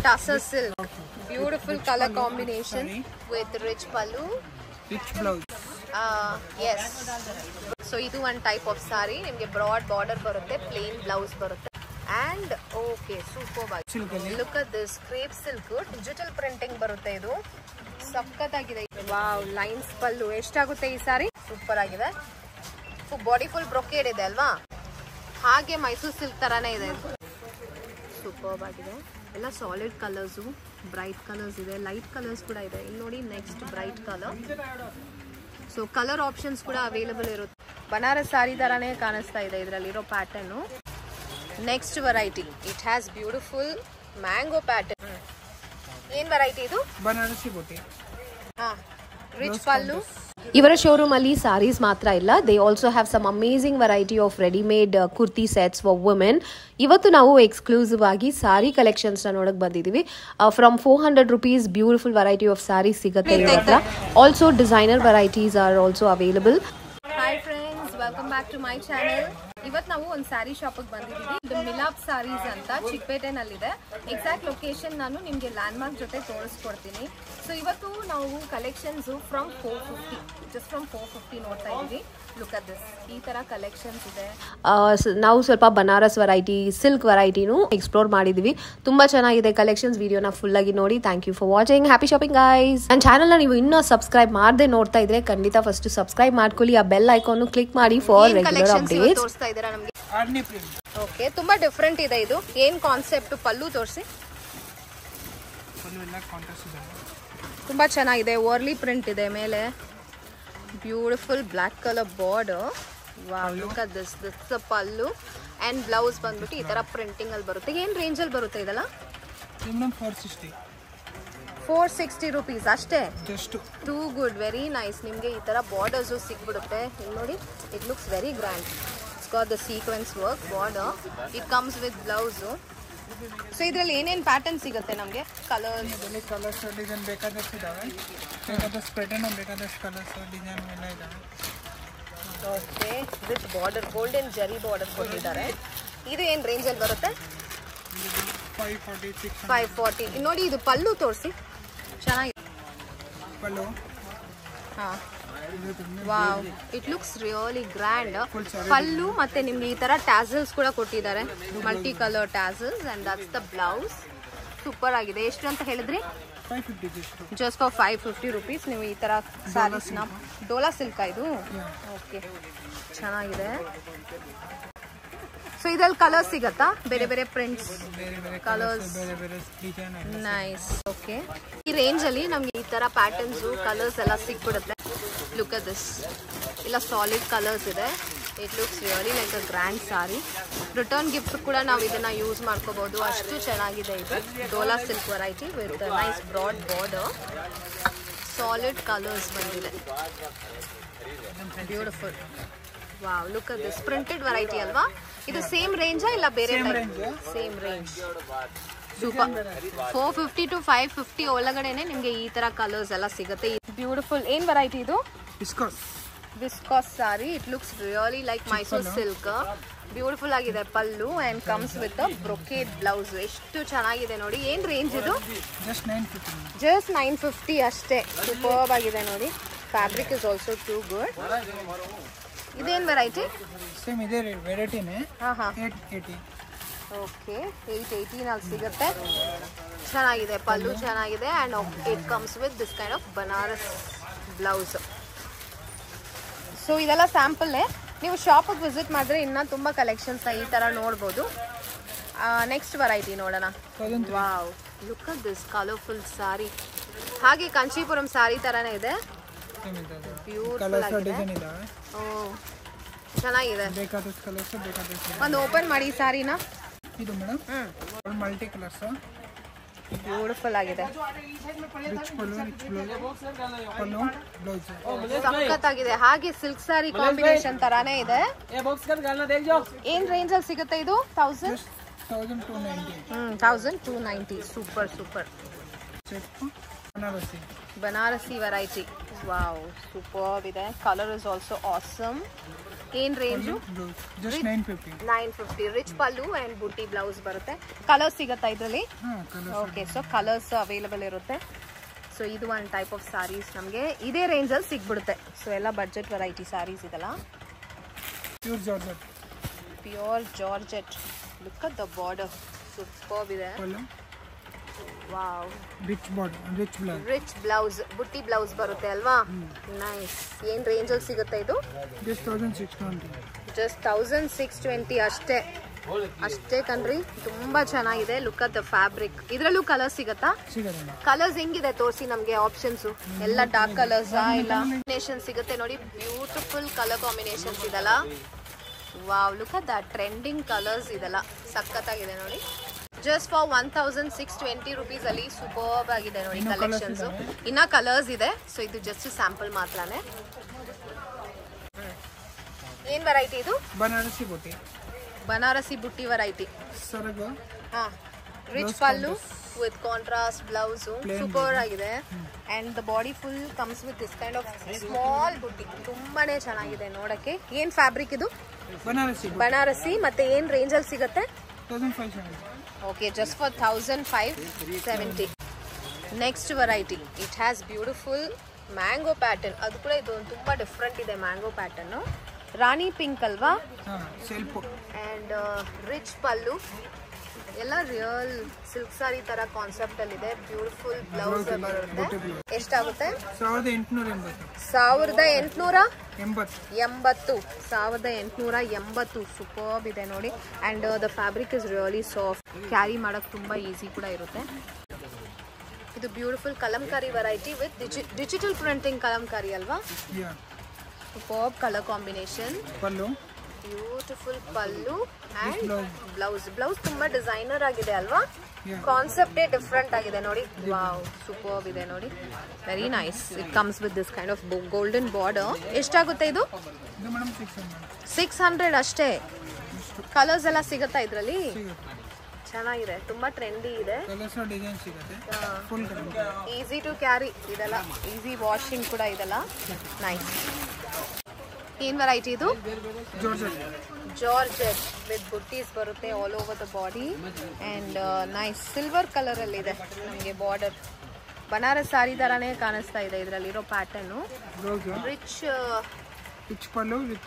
Tussar silk. Beautiful color combination with rich pallu. Rich blouse. Yes. So idu one type of saree. Nimge broad border barutte, plain blouse barutte. And okay, super. Look at this crepe silk, digital printing barutte idu. Sakkatagide. Wow, lines pallu. Eshtagutte ee saree? Super agide. So body full brocade ide alva? Hage Mysore silk tarane ide. Superb agide. Ella solid colors, bright colors ide, light colors kuda ide. Illi nodi next bright color. So color options kuda available irutte. Banaras saree tarane kanasta ide idralli iro pattern. Next variety, it has beautiful mango pattern. ಏನು variety ಇದು? Banarasi booty. Rich pallu. ಇವರ showroom ಅಲ್ಲಿ ಸಾರೀಸ್ ಮಾತ್ರ ಇಲ್ಲ, they also have some amazing variety of readymade kurti sets for women. ಇವತ್ತು ನಾವು exclusive ಆಗಿ sari collections ನ ನೋಡಕ್ ಬಂದಿದೀವಿ. From 400 rupees beautiful variety of sari ಸಿಗುತ್ತೆ ಇವರ ಹತ್ರ. Also designer varieties are also available. Hi friends, welcome back to my channel. ಇವತ್ತು ನಾವು ಒಂದು ಸ್ಯಾರಿ ಶಾಪಿಗೆ ಬಂದಿದ್ದೀವಿ. ಇದು ಮಿಲಾಪ್ ಸಾರೀಸ್ ಅಂತ ಚಿಕ್ಕಪೇಟೆನಲ್ಲಿದೆ. ಎಕ್ಸಾಕ್ಟ್ ಲೊಕೇಶನ್ ನಾನು ನಿಮಗೆ ಲ್ಯಾಂಡ್ ಮಾರ್ಕ್ ಜೊತೆ ತೋರಿಸ್ಕೊಡ್ತೀನಿ. ಸೊ ಇವತ್ತು ನಾವು ಕಲೆಕ್ಷನ್ಸ್ ಫ್ರಮ್ 450, ಜಸ್ಟ್ ಫ್ರಮ್ 450 ನೋಡ್ತಾ ಇದ್ದೀವಿ. ಲುಕ್ ಅಟ್ ದಿಸ್, ಈ ತರ ಕಲೆಕ್ಷನ್ಸ್ ಇದೆ. ನಾವು ಸ್ವಲ್ಪ ಬನಾರಸ್ ವೆರೈಟಿ, ಸಿಲ್ಕ್ ವೆರೈಟಿನೂ ಎಕ್ಸ್ಪ್ಲೋರ್ ಮಾಡಿದೀವಿ. ತುಂಬಾ ಚೆನ್ನಾಗಿದೆ ಕಲೆಕ್ಷನ್ಸ್. ವಿಡಿಯೋನ ಫುಲ್ ಆಗಿ ನೋಡಿ. Thank you for watching. Happy shopping guys. ನನ್ನ ಚಾನಲ್ನ ನೀವು ಇನ್ನೂ ಸಬ್ಸ್ಕ್ರೈಬ್ ಮಾಡದೆ ನೋಡ್ತಾ ಇದ್ರೆ ಖಂಡಿತ ಫಸ್ಟ್ ಸಬ್ಸ್ಕ್ರೈಬ್ ಮಾಡ್ಕೊಳ್ಳಿ. ಆ ಬೆಲ್ ಐಕಾನ್ ಕ್ಲಿಕ್ ಮಾಡಿ ಫಾರ್ ರೆಗ್ಯುಲರ್ ಅಪ್ಡೇಟ್ಸ್. ಓಕೆ, ತುಂಬಾ ಡಿಫ್ರೆಂಟ್ ಇದೆ ಇದು. ಏನ್ ಕಾನ್ಸೆಪ್ಟ್? ಪಲ್ಲು ತೋರಿಸಿ. ತುಂಬಾ ಚೆನ್ನಾಗಿದೆ. ವರ್ಲಿ ಪ್ರಿಂಟ್ ಇದೆ ಮೇಲೆ. Beautiful black colour border. Wow, look at this. This pallu and blouse ಬಂದ್ಬಿಟ್ಟು ಈ ತರ ಪ್ರಿಂಟಿಂಗ್ ಅಲ್ಲಿ ಬರುತ್ತೆ. ಏನ್ ರೇಂಜ್ ಅಲ್ಲಿ ಬರುತ್ತೆ ಇದೆಲ್ಲ? 460 rupees ಅಷ್ಟೇ. Too good, very nice. ನಿಮ್ಗೆ ಈ ತರ ಬಾರ್ಡರ್ಸ್ ಸಿಕ್ಬಿಡುತ್ತೆ. ಇಲ್ಲಿ ನೋಡಿ, it looks very grand. It's got the sequence work border. It comes with blouse. So ಇದ್ರಲ್ಲಿ ಏನೇನ್ ಪ್ಯಾಟರ್ನ್ ಸಿಗುತ್ತೆ ನಮಗೆ? ಕಲರ್ಸ್ ಡಿಸೈನ್ ಬೇಕಾದಷ್ಟು ಇದಾವೆ. ಬೇಕಾದಷ್ಟು ಪ್ಯಾಟರ್ನ್, ಬೇಕಾದಷ್ಟು ಕಲರ್ಸ್ ಡಿಸೈನ್ ಎಲ್ಲ ಇದಾವೆ. ಓಕೆ, ವಿತ್ ಬಾರ್ಡರ್ ಗೋಲ್ಡನ್ ಜರಿ ಬಾರ್ಡರ್ ಕೊಟ್ಟಿದ್ದಾರೆ. ಇದು ಏನ್ ರೇಂಜ್ ಅಲ್ಲಿ ಬರುತ್ತೆ? 540. ನೋಡಿ, ಇದು ಪಲ್ಲು ತೋರಿಸಿ. ಚೆನ್ನಾಗಿದೆ pallu. Wow, it looks really grand. Pallu ಮತ್ತೆ ನಿಮ್ಗೆ ಈ ತರ ಟ್ಯಾಸಲ್ಸ್ ಕೂಡ ಕೊಟ್ಟಿದ್ದಾರೆ, multi colour tassels. And that's the blouse. Super ಆಗಿದೆ. ಎಷ್ಟು ಅಂತ ಹೇಳಿದ್ರಿ? 550. ಜಸ್ಟ್ ಫಾರ್ 550 rupees ನೀವು ಈ ತರ ಸ್ಯಾರೀಸ್ ನ. ಡೋಲಾ ಸಿಲ್ಕ್ ಇದು. ಓಕೆ, ಚೆನ್ನಾಗಿದೆ. ಸೊ ಇದ್ರಲ್ಲಿ ಕಲರ್ಸ್ ಸಿಗತ್ತಾ? ಬೇರೆ ಬೇರೆ ಪ್ರಿಂಟ್ಸ್, ಕಲರ್ಸ್. ನೈಸ್. ಓಕೆ, ಈ ರೇಂಜ್ ಅಲ್ಲಿ ನಮ್ಗೆ ಈ ತರ ಪ್ಯಾಟರ್ನ್ಸ್, ಕಲರ್ಸ್ ಎಲ್ಲ ಸಿಕ್ಬಿಡುತ್ತೆ. Look at this. ಇಲ್ಲ ಸಾಲಿಡ್ ಕಲರ್ಸ್ ಇದೆ. It looks really like a grand sari. Return gift ಕೂಡ ನಾವು ಇದನ್ನ ಯೂಸ್ ಮಾಡ್ಕೋಬಹುದು. ಅಷ್ಟು ಚೆನ್ನಾಗಿದೆ ಇದು. Dola silk variety with nice broad border. Solid colours ಬಂದಿದೆ. Beautiful. Wow, look at this. Printed variety ಅಲ್ವಾ ಇದು? ಸೇಮ್ ರೇಂಜಾ ಇಲ್ಲ ಬೇರೆ? Same range. ಸೂಪರ್. 450 to 550 ಒಳಗಡೆನೆ ನಿಮ್ಗೆ ಈ ತರ ಕಲರ್ಸ್ ಎಲ್ಲ ಸಿಗುತ್ತೆ. ಬ್ಯೂಟಿಫುಲ್. ಏನ್ ವೆರೈಟಿ ಇದು? Viscose sari. It looks really like Mysore silk. Beautiful ಆಗಿದೆ pallu and comes with brocade blouse. ಎಷ್ಟು ಚೆನ್ನಾಗಿದೆ ನೋಡಿ. ಏನ್ ರೇಂಜ್ ಇದು? ಜಸ್ಟ್ 950 ಅಷ್ಟೇ. ಸೂಪರ್ಬ್ ಆಗಿದೆ ನೋಡಿ. Fabric is also too good. ಇದೇನ್ ವೆರೈಟಿ? ಸೇಮ್ ಇದೆ ವೆರೈಟಿನೇ. 880. ಓಕೆ, 880 ನಲ್ಲಿ ಸಿಗುತ್ತೆ. ಚೆನ್ನಾಗಿದೆ. ಪಲ್ಲು ಚೆನ್ನಾಗಿದೆ and it comes with this kind of Banaras blouse. So ಇದೆಲ್ಲ ಸ್ಯಾಂಪಲ್. ನೀವು ಶಾಪಿಗೆ ವಿಸಿಟ್ ಮಾಡಿದ್ರೆ ಇನ್ನ ತುಂಬಾ ಕಲೆಕ್ಷನ್ಸ್ ಈ ತರ ನೋಡ್ಬೋದು. ನೆಕ್ಸ್ಟ್ ವೆರೈಟಿ ನೋಡೋಣ. Wow, look at this colourful sari. ಹಾಗೆ ಕಂಚೀಪುರಂ ಸಾರಿ ತರಾನೇ ಇದೆ. ಬ್ಯೂಟಿಫುಲ್ ಆಗಿದೆ. ಚೆನ್ನಾಗಿದೆ. ಒಂದು ಓಪನ್ ಮಾಡಿ ಸಾರಿನ. ಇದು ಮೇಡಮ್ ಮಲ್ಟಿ ಕಲರ್ಸ್. ಬ್ಯೂಟಿಫುಲ್ ಆಗಿದೆ. ಸಖತ್ತಾಗಿದೆ. ಹಾಗೆ ಸಿಲ್ಕ್ ಸಾರಿ ಕಾಂಬಿನೇಷನ್ ತರಾನೇ ಇದೆ. ಏನ್ ರೇಂಜ್ ಅಲ್ಲಿ ಸಿಗುತ್ತೆ ಇದು? 1290. Super super. Banarasi variety. Wow, super ಇದೆ. Colour is also awesome. ಏನ್ range? Just 950 rich pallu and butti blouse ಬರುತ್ತೆ. ಕಲರ್ಸ್ ಸಿಗತ್ತಾ ಇದ್ರಲ್ಲಿ? ಓಕೆ, ಸೊ ಕಲರ್ಸ್ ಅವೈಲಬಲ್ ಇರುತ್ತೆ. ಸೊ ಇದು ಒಂದು ಟೈಪ್ ಆಫ್ ಸಾರೀಸ್ ನಮಗೆ ಇದೇ ರೇಂಜಲ್ಲಿ ಸಿಗ್ಬಿಡುತ್ತೆ. ಸೊ ಎಲ್ಲ ಬಡ್ಜೆಟ್ ವೆರೈಟಿ ಸಾರೀಸ್ ಇದೆಲ್ಲ. Pure georgette. Look at the border, super ಇದೆ. Wow, rich blouse, butti blouse ಬರುತ್ತೆ ಅಲ್ವಾ? ನೈಸ್. ಏನ್ ರೇಂಜ್ ಅಲ್ಲಿ ಸಿಗುತ್ತೆ ಇದು? ಜಸ್ಟ್ 1620 ಅಷ್ಟೇ ಕಣ್ರಿ. ತುಂಬಾ ಚೆನ್ನಾಗಿದೆ. Look at the fabric. ಇದ್ರಲ್ಲೂ ಕಲರ್ಸ್ ಸಿಗತ್ತಾ? ಕಲರ್ಸ್ ಹೆಂಗಿದೆ ತೋರಿಸಿ ನಮ್ಗೆ. ಆಪ್ಷನ್ಸ್ ಎಲ್ಲ ಡಾರ್ಕ್ ಕಲರ್ಸ್ ಇಲ್ಲ ಕಾಂಬಿನೇಷನ್ ಸಿಗುತ್ತೆ ನೋಡಿ. ಬ್ಯೂಟಿಫುಲ್ ಕಲರ್ ಕಾಂಬಿನೇಷನ್ಸ್ ಇದೆಲ್ಲ. Wow, look at that trending colours ಇದೆಲ್ಲ ಸಖತ್ತಾಗಿದೆ ನೋಡಿ. ಜಸ್ಟ್ ಫಾರ್ 1620 ರುಪೀಸ್ ಅಲ್ಲಿ ಸೂಪರ್ಬ್ ಆಗಿದೆ ನೋಡಿ ಕಲೆಕ್ಷನ್ಸ್. ಇನ್ನ ಕಲರ್ಸ್ ಇದೆ. ಸೊ ಇದು ಜಸ್ಟ್ ಸ್ಯಾಂಪಲ್ ಮಾತ್ರನೇ. ಏನ್ ವೆರೈಟಿ ಇದು? ಬನಾರಸಿ ಬುಟ್ಟಿ ವೆರೈಟಿ. ಹಾ, rich pallu with contrast blouse. Super ಆಗಿದೆ. And the body full comes with this kind of small butti. ತುಂಬಾನೇ ಚೆನ್ನಾಗಿದೆ ನೋಡಕ್ಕೆ. ಏನ್ ಫ್ಯಾಬ್ರಿಕ್ ಇದು? ಬನಾರಸಿ. ಮತ್ತೆ ಏನ್ ರೇಂಜ್ ಅಲ್ಲಿ ಸಿಗುತ್ತೆ? 1570. Okay, just for 1570. Next variety, it has beautiful mango pattern. ಅದು ಕೂಡ ಇದು ತುಂಬಾ ಡಿಫ್ರೆಂಟ್ ಇದೆ. ಮ್ಯಾಂಗೋ ಪ್ಯಾಟರ್ನ್, ರಾಣಿ ಪಿಂಕ್ ಅಲ್ವಾ? ಅಂಡ್ ರಿಚ್ ಪಲ್ಲು. ಎಲ್ಲ ರಿಯಲ್ ಸಿಲ್ಕ್ ಸಾರಿ ತರ ಕಾನ್ಸೆಪ್ಟ್ ಅಲ್ಲಿ ಇದೆ. ಬ್ಯೂಟಿಫುಲ್ ಬ್ಲೌಸ್ ಬರುತ್ತೆ. ಎಷ್ಟಾಗುತ್ತೆ? 1880. ಸೂಪರ್ಬ್ ಇದೆ ನೋಡಿ. And the fabric is really soft. Carry ಮಾಡಕ್ ತುಂಬಾ ಈಸಿ ಕೂಡ ಇರುತ್ತೆ. ಇದು beautiful kalamkari variety with digital printing kalamkari ಅಲ್ವಾ? Superb colour combination. Beautiful pallu and blouse ತುಂಬಾ ಡಿಸೈನರ್ ಆಗಿದೆ ಅಲ್ವಾ? ಕಾನ್ಸೆಪ್ಟೇ ಡಿಫ್ರೆಂಟ್ ಆಗಿದೆ ನೋಡಿ. ವಾವ್, ಸೂಪರ್ಬ್ ಇದೆ ನೋಡಿ. Very nice. It comes with this kind of golden border. ಎಷ್ಟಾಗುತ್ತೆ ಇದು? 600 ಅಷ್ಟೇ. ಕಲರ್ಸ್ ಎಲ್ಲ ಸಿಗುತ್ತಾ ಇದ್ರಲ್ಲಿ? ಚೆನ್ನಾಗಿದೆ. ತುಂಬಾ ಟ್ರೆಂಡಿ ಇದೆ. ಈಸಿ ಟು ಕ್ಯಾರಿ ಇದೆಲ್ಲ. ಈಸಿ ವಾಷಿಂಗ್ ಕೂಡ ಇದೆಲ್ಲ. ನೈಸ್. ಏನ್ ವೆರೈಟಿ ಇದು? ಜಾರ್ಜೆಟ್ ವಿತ್ ಬುಟ್ಟೀಸ್ ಬರುತ್ತೆ all over the body. And nice silver colour ಅಲ್ಲಿ ಇದೆ ನಮಗೆ ಬಾರ್ಡರ್. ಬನಾರಸ್ ಸಾರಿ ತರಾನೇ ಕಾಣಿಸ್ತಾ ಇದೆ ಇದರಲ್ಲಿರೋ pattern. Rich pallu with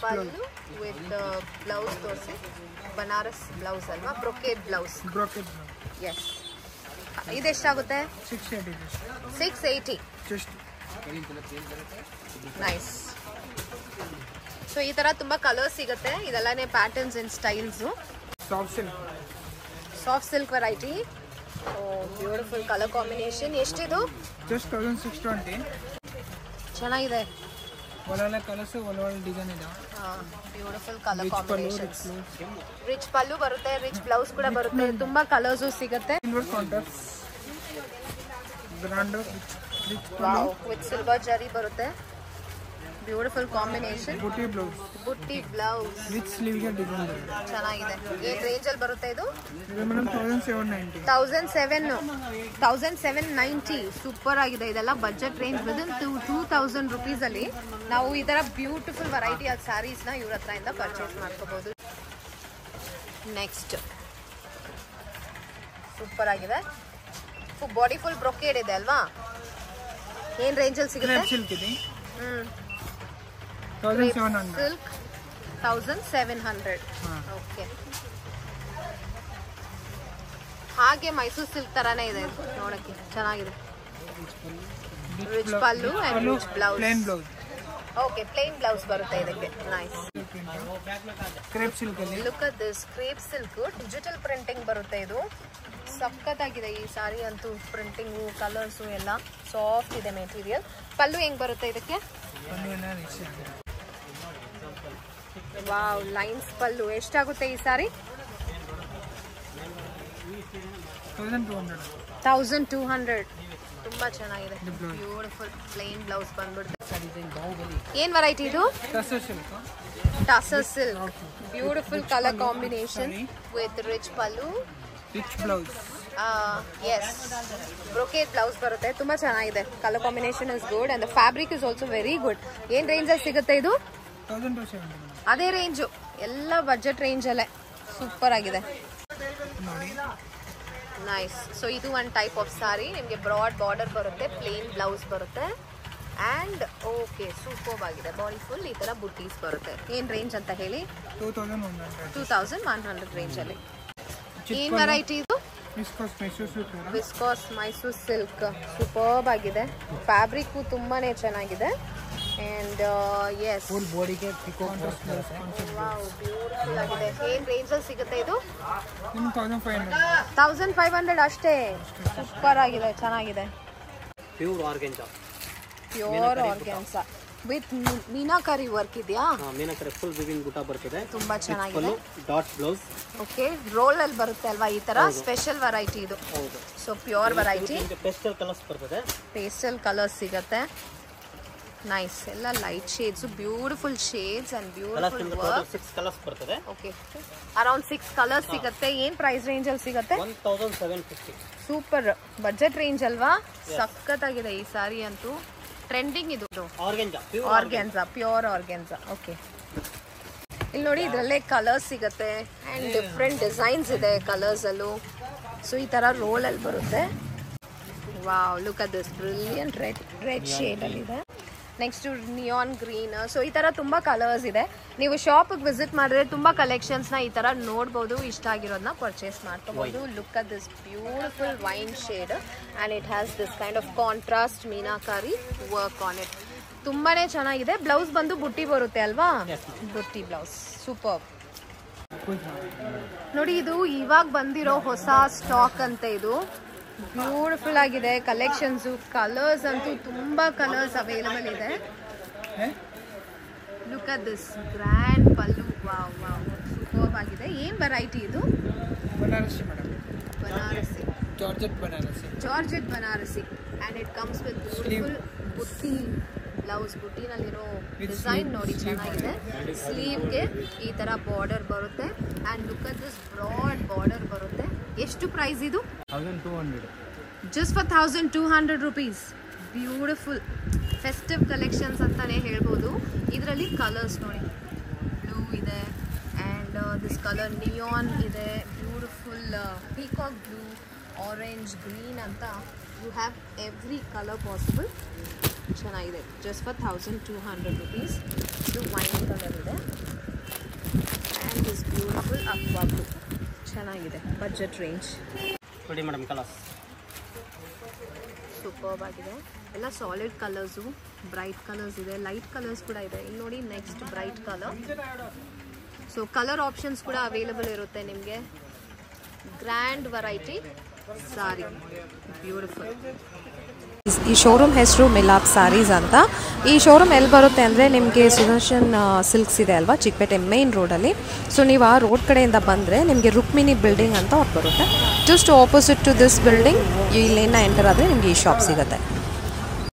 blouse ತೋರಿಸಿ. ಬನಾರಸ್ ಬ್ಲೌಸ್ ಅಲ್ವಾ? Brocade blouse. ಎಸ್. ಇದೆಷ್ಟಾಗುತ್ತೆ? 680. ನೈಸ್. ಸೊ ಈ ತರ ತುಂಬಾ ಕಲರ್ಸ್ ಸಿಗುತ್ತೆ. ಇದೆಲ್ಲಾನೇ patterns and styles. Soft silk variety. Beautiful colour combination. ಎಷ್ಟಿದು? ಜಸ್ಟ್ 1620. ಚೆನ್ನಾಗಿದೆ. Beautiful colour combinations. Rich pallu ಬರುತ್ತೆ, ರಿಚ್ ಬ್ಲೌಸ್ ಕೂಡ ಬರುತ್ತೆ. ತುಂಬಾ ಕಲರ್ಸ್ ಸಿಗುತ್ತೆ. ವಿತ್ ಸಿಲ್ವರ್ ಜರಿ ಬರುತ್ತೆ. Beautiful combination. ಬುಟ್ಟಿ ಬ್ಲೌಸ್ ವಿತ್ ಸ್ಲೀವ್ ಗೆ ಡಿಸೈನ್ ಚೆನ್ನಾಗಿದೆ. ಏನ್ ರೇಂಜ್ ಅಲ್ಲಿ ಬರುತ್ತೆ ಇದು? 1790. ಸೂಪರ್ ಆಗಿದೆ. ಇದೆಲ್ಲ ಬಜೆಟ್ ರೇಂಜ್ ವಿದಿನ್ 2000 ರುಪೀಸ್ ಅಲ್ಲಿ ನಾವು ಈ ತರ ಬ್ಯೂಟಿಫುಲ್ ವೆರೈಟಿ ಆಫ್ ಸ್ಯಾರೀಸ್ ನ ಇವ್ರ ಹತ್ರ ಇಂದ ಪರ್ಚೇಸ್ ಮಾಡ್ಕೋಬಹುದು. ನೆಕ್ಸ್ಟ್ ಸೂಪರ್ ಆಗಿದೆ. ಬಾಡಿ ಫುಲ್ ಬ್ರೊಕೇಡ್ ಇದೆ ಅಲ್ವಾ? ಏನ್ ರೇಂಜ್ ಅಲ್ಲಿ ಸಿಗುತ್ತೆ? ಸಿಲ್ಕ್ 1700. ಓಕೆ. ಹಾಗೆ ಮೈಸೂರು ಸಿಲ್ಕ್ ತರಾನೇ ಇದೆ ನೋಡಕ್ಕೆ. ಚೆನ್ನಾಗಿದೆ. Rich pallu and rich blouse. Okay, plain blouse ಬರುತ್ತೆ ಇದಕ್ಕೆ. Nice. Look at this crepe silk. Digital printing ಬರುತ್ತೆ ಇದು. ಸಖತ್ತಾಗಿದೆ ಈ ಸಾರಿ ಅಂತೂ. ಪ್ರಿಂಟಿಂಗು, ಕಲರ್ಸು ಎಲ್ಲ ಸಾಫ್ಟ್ ಇದೆ ಮೆಟೀರಿಯಲ್. ಪಲ್ಲು ಹೆಂಗ್ ಬರುತ್ತೆ ಇದಕ್ಕೆ? ವಾವ್, ಲೈನ್ಸ್ ಪಲ್ಲು. ಎಷ್ಟಾಗುತ್ತೆ ಈ ಸಾರಿ? 1200. ತುಂಬಾ ಚೆನ್ನಾಗಿದೆ. ಬ್ಯೂಟಿಫುಲ್ ಪ್ಲೇನ್ ಬ್ಲೌಸ್ ಬಂದ್ಬಿಡುತ್ತೆ. ಏನ್ ವೆರೈಟಿ ಇದು? Tussar silk. Beautiful colour combination with rich pallu, rich blouse. Yes, brocade blouse ಬರುತ್ತೆ. ತುಂಬಾ ಚೆನ್ನಾಗಿದೆ. Colour combination is good and the fabric is also very good. ಏನ್ ರೇಂಜ್ ಅಲ್ಲಿ ಸಿಗುತ್ತೆ ಇದು? 1270 ಮೇಡಮ್. ಅದೇ ರೇಂಜು, ಎಲ್ಲ ಬಜೆಟ್ ರೇಂಜಲ್ಲೇ. ಸೂಪರ್ ಆಗಿದೆ ನೋಡಿ. ನೈಸ್. ಸೊ ಇದು ಒಂದು ಟೈಪ್ ಆಫ್ ಸಾರಿ, ನಿಮಗೆ ಬ್ರಾಡ್ ಬಾರ್ಡರ್ ಬರುತ್ತೆ, ಪ್ಲೇನ್ ಬ್ಲೌಸ್ ಬರುತ್ತೆ ಆ್ಯಂಡ್ ಓಕೆ ಸೂಪರ್ ಆಗಿದೆ. ಬಾಡಿ ಫುಲ್ ಈ ಥರ ಬುಟ್ಟೀಸ್ ಬರುತ್ತೆ. ಏನು ರೇಂಜ್ ಅಂತ ಹೇಳಿ? 2100 ರೇಂಜಲ್ಲಿ. ಏನು ವೆರೈಟಿ ಇದು? Viscose Mysore silk. ಸೂಪರ್ಬ್ ಆಗಿದೆ, ಫ್ಯಾಬ್ರಿಕ್ಕು ತುಂಬಾ ಚೆನ್ನಾಗಿದೆ ಆ್ಯಂಡ್ ಎಸ್ ಬಾಡಿಗೆ ಬ್ಯೂಟಿಫುಲ್ ಆಗಿದೆ. ಏನು ರೇಂಜಲ್ಲಿ ಸಿಗುತ್ತೆ ಇದು? 1500 ಅಷ್ಟೇ. ಸೂಪರ್ ಆಗಿದೆ, ಚೆನ್ನಾಗಿದೆ. Pure organza with meenakari work ಇದೆಯಾ? ಮೀನಾಕರಿ ಫುಲ್ ವಿವಿಂಗ್ ಬುಟ್ಟ ಬರ್ತಿದೆ, ತುಂಬಾ ಚೆನ್ನಾಗಿದೆ. Dot blouse. ಓಕೆ, ರೋಲ್ ಅಲ್ಲಿ ಬರುತ್ತೆ ಅಲ್ವಾ ಈ ತರ? ಸ್ಪೆಷಲ್ ವೆರೈಟಿ ಇದು. ಹೌದು. So pure variety, pastel colours ಬರ್ತದೆ. ಪೇಸ್ಟಲ್ ಕಲರ್ಸ್ ಸಿಗುತ್ತೆ. ನೈಸ್, ಎಲ್ಲ light shades, beautiful shades and beautiful work. 6 colours ಬರ್ತದೆ. ಓಕೆ, ಅರೌಂಡ್ 6 ಕಲರ್ಸ್ ಸಿಗುತ್ತೆ. ಏನ್ ಪ್ರೈಸ್ ರೇಂಜ್ ಅಲ್ಲಿ ಸಿಗುತ್ತೆ? 1750. ಸೂಪರ್ ಬಜೆಟ್ ರೇಂಜ್ ಅಲ್ವಾ? ಸಖತ್ತಾಗಿದೆ ಈ ಸಾರಿ ಅಂತೂ. ಟ್ರೆಂಡಿಂಗ್ ಇದು. Organza, pure organza. ಓಕೆ, ಇಲ್ಲಿ ನೋಡಿ, ಇದರಲ್ಲೇ ಕಲರ್ಸ್ ಸಿಗುತ್ತೆ ಆ್ಯಂಡ್ ಡಿಫ್ರೆಂಟ್ ಡಿಸೈನ್ಸ್ ಇದೆ ಕಲರ್ಸ್ ಅಲ್ಲೂ. ಸೊ ಈ ಥರ ರೋಲ್ ಅಲ್ಲಿ ಬರುತ್ತೆ. Wow, look at this brilliant red shade ಅಲ್ಲಿ ಇದೆ. Next neon green. ಸೊ ಈ ಥರ ತುಂಬ ಕಲರ್ಸ್ ಇದೆ. ನೀವು ಶಾಪಿಗೆ ವಿಸಿಟ್ ಮಾಡಿದ್ರೆ ತುಂಬ ಕಲೆಕ್ಷನ್ಸ್ನ ಈ ಥರ ನೋಡ್ಬೋದು. ಇಷ್ಟ ಆಗಿರೋದನ್ನ ಪರ್ಚೇಸ್ ಮಾಡ್ಕೋಬೋದು. Look at this beautiful wine shade and it has this kind of contrast meenakari work on it. ತುಂಬಾ ಚೆನ್ನಾಗಿದೆ. ಬ್ಲೌಸ್ ಬಂದು ಬುಟ್ಟಿ ಬರುತ್ತೆ ಅಲ್ವಾ? ಬುಟ್ಟಿ ಬ್ಲೌಸ್. ಸೂಪರ್. ನೋಡಿ, ಇದು ಇವಾಗ ಬಂದಿರೋ ಹೊಸ ಸ್ಟಾಕ್ ಅಂತ. ಇದು ಬ್ಯೂಟಿಫುಲ್ ಆಗಿದೆ ಕಲೆಕ್ಷನ್ಸು. ಕಲರ್ಸ್ ಅಂತೂ ತುಂಬ ಕಲರ್ಸ್ ಅವೈಲಬಲ್ ಇದೆ. Look at this grand pallu. Wow wow, super ಆಗಿದೆ. ಏನು ವೆರೈಟಿ ಇದು? Banarasi madam. Banarasi, georgette Banarasi and it comes with beautiful butti blouse. ಬುಟ್ಟಿನಲ್ಲಿರೋ ಡಿಸೈನ್ ನೋಡಿ ಚೆನ್ನಾಗಿದೆ. ಸ್ಲೀವ್ಗೆ ಈ ಥರ ಬಾರ್ಡರ್ ಬರುತ್ತೆ and look at this broad border ಬರುತ್ತೆ. ಎಷ್ಟು ಪ್ರೈಸ್ ಇದು? 1200. Just for 1200 rupees. Beautiful festive collections ಅಂತಾನೆ ಹೇಳ್ಬೋದು. ಇದರಲ್ಲಿ ಕಲರ್ಸ್ ನೋಡಿ, ಬ್ಲೂ ಇದೆ ಆ್ಯಂಡ್ ದಿಸ್ ಕಲರ್ ನಿಯಾನ್ ಇದೆ, beautiful peacock blue, orange, green ಅಂತ you have every colour possible. ಚೆನ್ನಾಗಿದೆ. Just for 1200 rupees. ಇದು ವೈನ್ ಕಲರ್ ಇದೆ and this beautiful aqua blue. ಚೆನ್ನಾಗಿದೆ, ಬಜೆಟ್ ರೇಂಜ್. ನೋಡಿ ಮೇಡಮ್, ಕಲರ್ಸ್ ಸೂಪರ್ಬ್ ಆಗಿದೆ. ಎಲ್ಲ ಸಾಲಿಡ್ ಕಲರ್ಸು, ಬ್ರೈಟ್ ಕಲರ್ಸ್ ಇದೆ, ಲೈಟ್ ಕಲರ್ಸ್ ಕೂಡ ಇದೆ. ಇಲ್ಲಿ ನೋಡಿ, next bright colour. So colour options ಕೂಡ ಅವೈಲಬಲ್ ಇರುತ್ತೆ ನಿಮಗೆ. Grand variety sari, beautiful. ಈ ಶೋರೂಮ್ ಹೆಸರು ಮಿಲಾಪ್ ಸಾರೀಸ್ ಅಂತ. ಈ ಶೋರೂಮ್ ಎಲ್ಲಿ ಬರುತ್ತೆ ಅಂದರೆ ನಿಮಗೆ ಸುದರ್ಶನ್ ಸಿಲ್ಕ್ಸ್ ಇದೆ ಅಲ್ವಾ, ಚಿಕ್ಕಪೇಟೆ ಮೇನ್ ರೋಡಲ್ಲಿ. ಸೊ ನೀವು ಆ ರೋಡ್ ಕಡೆಯಿಂದ ಬಂದರೆ ನಿಮಗೆ ರುಕ್ಮಿಣಿ ಬಿಲ್ಡಿಂಗ್ ಅಂತ ಹೊರಟು ಬರುತ್ತೆ. Just opposite to this building ಈ ಲೇನ್ನ ಎಂಟರ್ ಆದರೆ ನಿಮಗೆ ಈ ಶಾಪ್ ಸಿಗುತ್ತೆ.